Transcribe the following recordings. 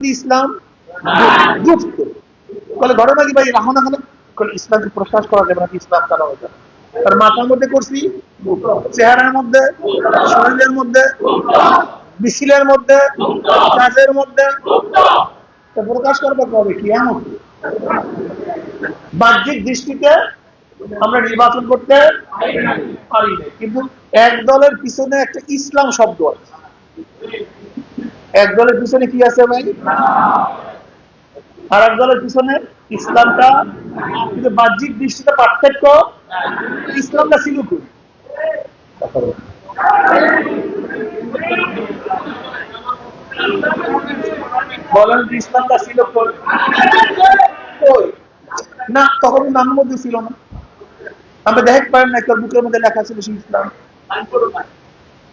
ইসলাম যুক্ত বলে ঘটনা কি ভাই রাহনা হলো ইসলামকে প্রকাশ করা যাবে না, ইসলাম চালানো যাবে। তার মাথার মধ্যে করছি, চেহারার মধ্যে, শরীরের মধ্যে, মিছিলের মধ্যে, কাজের মধ্যে প্রকাশ করবে কবে? কি এমন বাহ্যিক দৃষ্টিতে আমরা নির্বাচন করতে পারি না, কিন্তু এক দলের পিছনে একটা ইসলাম শব্দ আছে। এক দলের পিছনে কি আছে ভাই? আর এক দলের পিছনে ইসলামটা, কিন্তু বাহ্যিক দৃষ্টিতে পার্থক্য। ইসলামটা ছিল কি বলেন, ইসলামটা ছিল না, তখন নামের মধ্যে ছিল না। আমরা দেখতে পারেন না একটা বুকের মধ্যে লেখা ছিল সেই ইসলাম।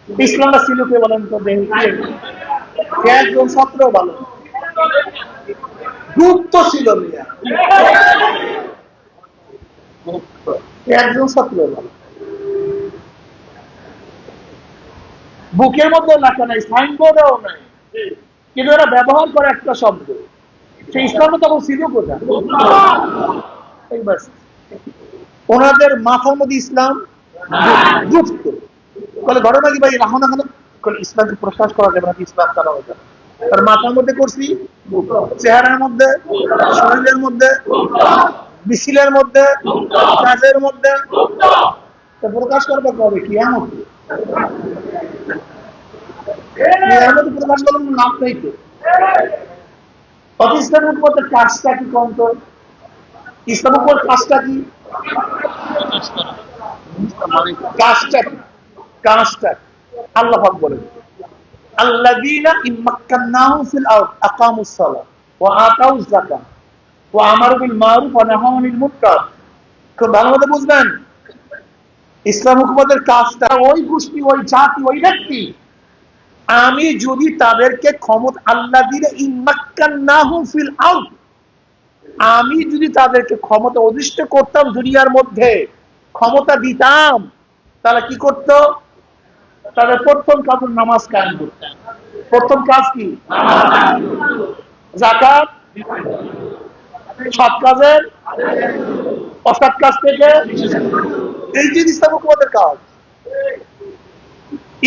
ইসলামটা ছিল কে বলেন তো? একজন ছাত্র ভালো গুপ্ত ছিল, একজন ছাত্র ভালো, বুকের মধ্যে লেখা নাই, সাইনবোর্ডেও নাই, কিন্তু এরা ব্যবহার করে একটা শব্দ। সেই ইসলামটা তখন ছিল কোথায়? ওনাদের মাথার মধ্যে ইসলাম যুক্ত বলে ঘটনা কি ভাই রাহনা হলো ইসলামকে প্রকাশ করা যাবে না, ইসলাম চালানো যাবে। তার মাথার মধ্যে করছি, চেহারার মধ্যে, শরীরের মধ্যে, মিছিলের মধ্যে, কাজের মধ্যে প্রকাশ করবে কবে? কি এমন প্রকাশ করার নাম নেই তো। ইসলাম হুকুমতের কাজটা কি? কম তো ইসলাম হুকুমের কাজটা কি? কাজটা কি? কাজটা আল্লাহ পাক বলেন আল্লাযীনা ইম্মাক্কান্নাহুম ফিল আরদ আকামুস সালাহ ওয়া আতাউয যাকাত ওয়া আমারু বিল মারুফ ওয়া নাহাউ আনিল মুনকার। খুব ভালোভাবে বুঝবেন, ইসলাম হুকুমতের কাজটা ওই গোষ্ঠী, ওই জাতি, ওই ব্যক্তি, আমি যদি তাদেরকে ক্ষমতা, আল্লাযীনা ইম্মাক্কান্নাহুম ফিল আরদ, আমি যদি তাদেরকে ক্ষমতা অধিষ্ঠ করতাম, দুনিয়ার মধ্যে ক্ষমতা দিতাম, তারা কি করত? তাদের প্রথম কাজ নামাজ কায়েম করত। প্রথম কাজ কি? যাকাত, সৎ কাজের, অসৎ কাজ থেকে, এই যে ইসলাম হুকুমতের কাজ।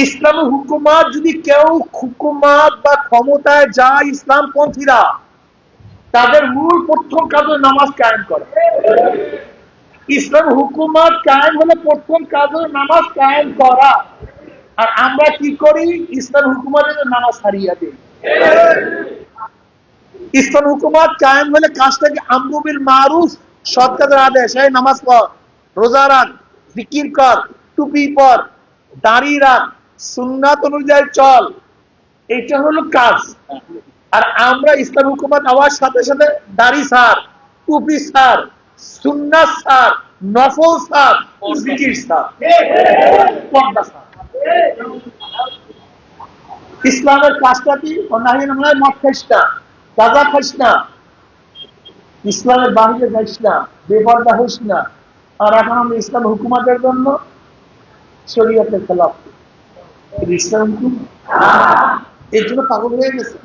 ইসলামী হুকুমাত যদি কেউ হুকুমাত বা ক্ষমতায় যায় ইসলামপন্থীরা, তাদের মূল প্রথম কাজ নামাজ কায়েম করে। ইসলাম হুকুমাত কায়েম হলে প্রথম কাজ নামাজ কায়েম করা। আর আমরা কি করি? ইসলাম হুকুমাতের নামাজ হারিয়ে দিই। ইসলাম হুকুমাত কায়েম হলে কাজটাকে আমরু বিল মারুফ, সৎ কাজের আদেশ, এই নামাজ পড়, রোজা রাখ, জিকির কর, টুপি পর, দাড়ি রাখ, সুন্নাত অনুযায়ী চল, এটা হলো কাজ। আর আমরা ইসলাম হুকুমাত আওয়ার সাথে সাথে দাড়ি ছাড়, টুপি ছাড়, সুন্নাত ছাড়, নফল ছাড়, জিকির ছাড়, পর্দা ছাড়। ইসলামের কাজটা কি? মদ খাইস না, গাঁজা খাইস না, ইসলামের বাহিরে যাইস না, বেপর্দা হইস না। আর এখন আমরা ইসলাম হুকুমাতের জন্য শরীয়তের খেলাফ, ইসলাম হুকুম, এর জন্য পাগল হয়ে গেছে।